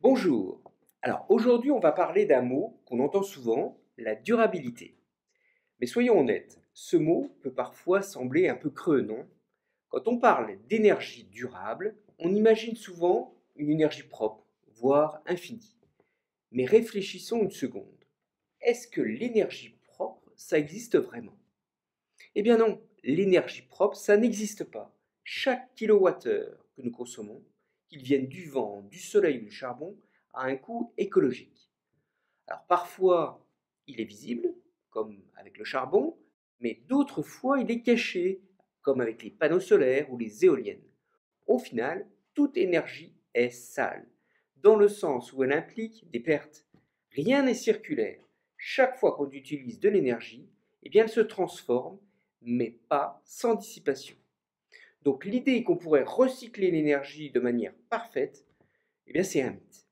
Bonjour. Alors aujourd'hui, on va parler d'un mot qu'on entend souvent, la durabilité. Mais soyons honnêtes, ce mot peut parfois sembler un peu creux, non? Quand on parle d'énergie durable, on imagine souvent une énergie propre, voire infinie. Mais réfléchissons une seconde. Est-ce que l'énergie propre, ça existe vraiment? Eh bien non, l'énergie propre, ça n'existe pas. Chaque kilowattheure que nous consommons, qu'il vienne du vent, du soleil ou du charbon, a un coût écologique. Alors parfois, il est visible, comme avec le charbon, mais d'autres fois, il est caché, comme avec les panneaux solaires ou les éoliennes. Au final, toute énergie est sale, dans le sens où elle implique des pertes. Rien n'est circulaire. Chaque fois qu'on utilise de l'énergie, eh bien, elle se transforme, mais pas sans dissipation. Donc l'idée qu'on pourrait recycler l'énergie de manière parfaite, eh bien, c'est un mythe.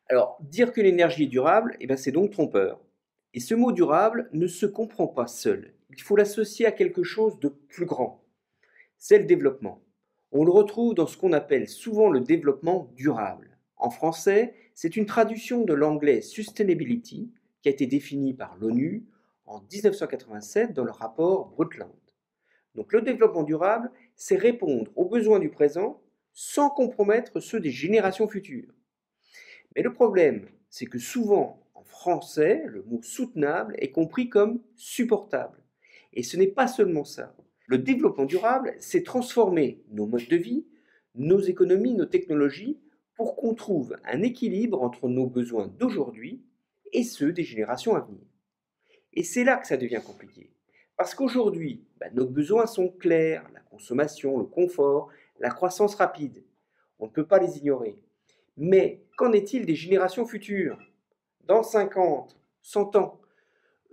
Alors, dire que l'énergie est durable, eh bien, c'est donc trompeur. Et ce mot durable ne se comprend pas seul. Il faut l'associer à quelque chose de plus grand. C'est le développement. On le retrouve dans ce qu'on appelle souvent le développement durable. En français, c'est une traduction de l'anglais sustainability qui a été définie par l'ONU en 1987 dans le rapport Brundtland. Donc le développement durable, c'est répondre aux besoins du présent sans compromettre ceux des générations futures. Mais le problème, c'est que souvent, en français, le mot soutenable est compris comme supportable. Et ce n'est pas seulement ça. Le développement durable, c'est transformer nos modes de vie, nos économies, nos technologies, pour qu'on trouve un équilibre entre nos besoins d'aujourd'hui et ceux des générations à venir. Et c'est là que ça devient compliqué. Parce qu'aujourd'hui, nos besoins sont clairs, la consommation, le confort, la croissance rapide. On ne peut pas les ignorer. Mais qu'en est-il des générations futures? Dans 50, 100 ans,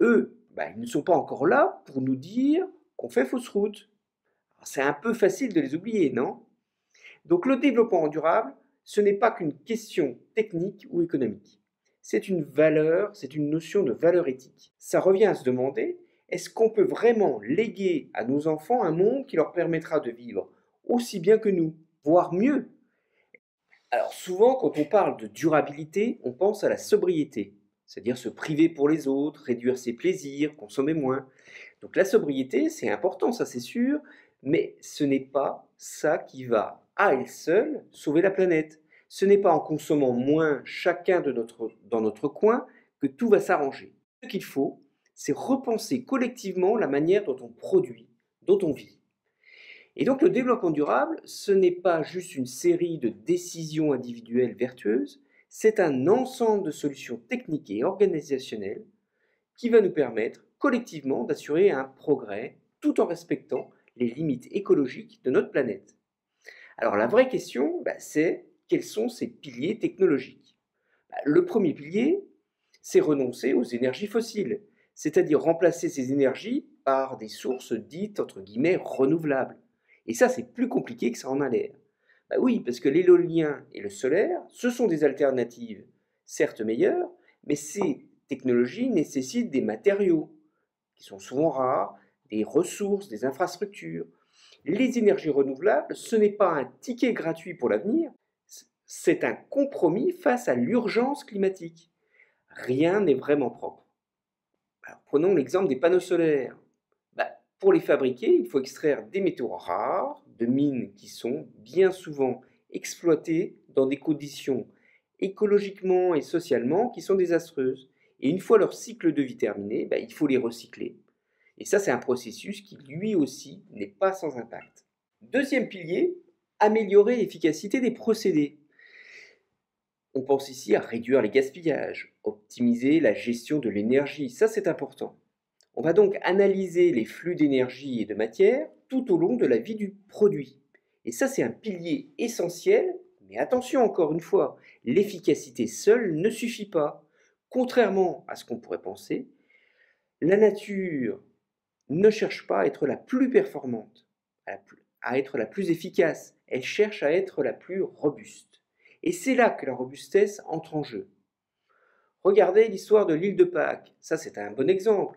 eux, ils ne sont pas encore là pour nous dire qu'on fait fausse route. C'est un peu facile de les oublier, non? Donc le développement durable, ce n'est pas qu'une question technique ou économique. C'est une valeur, c'est une notion de valeur éthique. Ça revient à se demander, est-ce qu'on peut vraiment léguer à nos enfants un monde qui leur permettra de vivre aussi bien que nous, voire mieux? Alors souvent, quand on parle de durabilité, on pense à la sobriété, c'est-à-dire se priver pour les autres, réduire ses plaisirs, consommer moins. Donc la sobriété, c'est important, ça c'est sûr, mais ce n'est pas ça qui va, à elle seule, sauver la planète. Ce n'est pas en consommant moins chacun dans notre coin que tout va s'arranger. Ce qu'il faut, c'est repenser collectivement la manière dont on produit, dont on vit. Et donc le développement durable, ce n'est pas juste une série de décisions individuelles vertueuses, c'est un ensemble de solutions techniques et organisationnelles qui va nous permettre collectivement d'assurer un progrès tout en respectant les limites écologiques de notre planète. Alors la vraie question, c'est quels sont ces piliers technologiques? Le premier pilier, c'est renoncer aux énergies fossiles, c'est-à-dire remplacer ces énergies par des sources dites entre guillemets renouvelables. Et ça, c'est plus compliqué que ça en a l'air. Oui, parce que l'éolien et le solaire, ce sont des alternatives, certes meilleures, mais ces technologies nécessitent des matériaux qui sont souvent rares, des ressources, des infrastructures. Les énergies renouvelables, ce n'est pas un ticket gratuit pour l'avenir, c'est un compromis face à l'urgence climatique. Rien n'est vraiment propre. Alors, prenons l'exemple des panneaux solaires. Pour les fabriquer, il faut extraire des métaux rares, de mines qui sont bien souvent exploitées dans des conditions écologiquement et socialement qui sont désastreuses. Et une fois leur cycle de vie terminé, il faut les recycler. Et ça, c'est un processus qui, lui aussi, n'est pas sans impact. Deuxième pilier, améliorer l'efficacité des procédés. On pense ici à réduire les gaspillages, optimiser la gestion de l'énergie, ça c'est important. On va donc analyser les flux d'énergie et de matière tout au long de la vie du produit. Et ça c'est un pilier essentiel, mais attention encore une fois, l'efficacité seule ne suffit pas. Contrairement à ce qu'on pourrait penser, la nature ne cherche pas à être la plus performante, à être la plus efficace, elle cherche à être la plus robuste. Et c'est là que la robustesse entre en jeu. Regardez l'histoire de l'île de Pâques, ça c'est un bon exemple.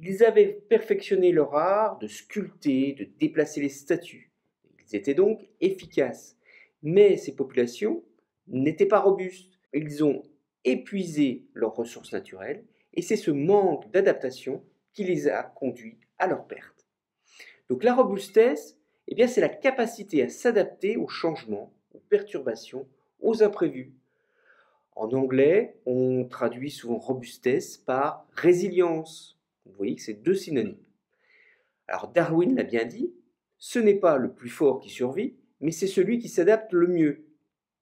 Ils avaient perfectionné leur art de sculpter, de déplacer les statues. Ils étaient donc efficaces. Mais ces populations n'étaient pas robustes. Ils ont épuisé leurs ressources naturelles et c'est ce manque d'adaptation qui les a conduits à leur perte. Donc la robustesse, eh bien, c'est la capacité à s'adapter aux changements, aux perturbations, aux imprévus. En anglais, on traduit souvent robustesse par résilience. Vous voyez que c'est deux synonymes. Alors Darwin l'a bien dit, ce n'est pas le plus fort qui survit, mais c'est celui qui s'adapte le mieux.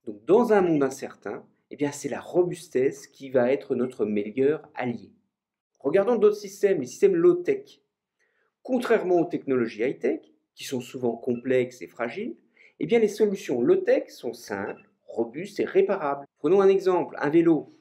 Donc dans un monde incertain, eh bien, c'est la robustesse qui va être notre meilleur allié. Regardons d'autres systèmes, les systèmes low-tech. Contrairement aux technologies high-tech, qui sont souvent complexes et fragiles, eh bien les solutions low-tech sont simples, robustes et réparables. Prenons un exemple, un vélo.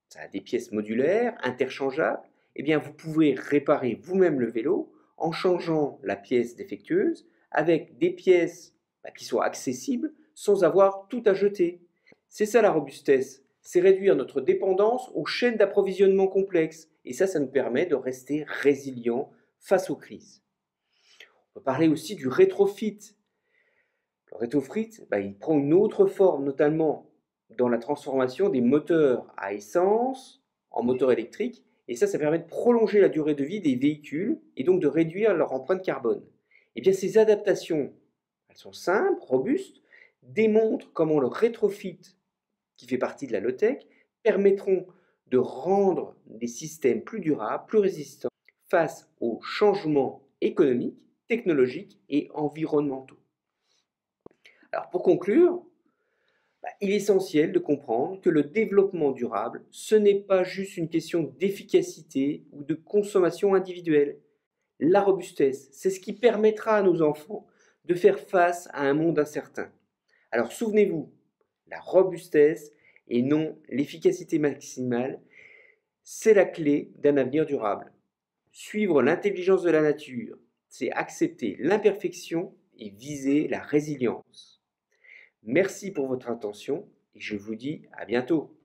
Ça a des pièces modulaires, interchangeables. Eh bien vous pouvez réparer vous-même le vélo en changeant la pièce défectueuse avec des pièces qui soient accessibles sans avoir tout à jeter. C'est ça la robustesse, c'est réduire notre dépendance aux chaînes d'approvisionnement complexes. Et ça nous permet de rester résilients face aux crises. On peut parler aussi du rétrofit. Le rétrofit, il prend une autre forme, notamment dans la transformation des moteurs à essence en moteurs électriques. Et ça permet de prolonger la durée de vie des véhicules et donc de réduire leur empreinte carbone. Et bien ces adaptations, elles sont simples, robustes, démontrent comment le rétrofit, qui fait partie de la low-tech, permettront de rendre des systèmes plus durables, plus résistants face aux changements économiques, technologiques et environnementaux. Alors pour conclure, il est essentiel de comprendre que le développement durable, ce n'est pas juste une question d'efficacité ou de consommation individuelle. La robustesse, c'est ce qui permettra à nos enfants de faire face à un monde incertain. Alors souvenez-vous, la robustesse et non l'efficacité maximale, c'est la clé d'un avenir durable. Suivre l'intelligence de la nature, c'est accepter l'imperfection et viser la résilience. Merci pour votre attention et je vous dis à bientôt.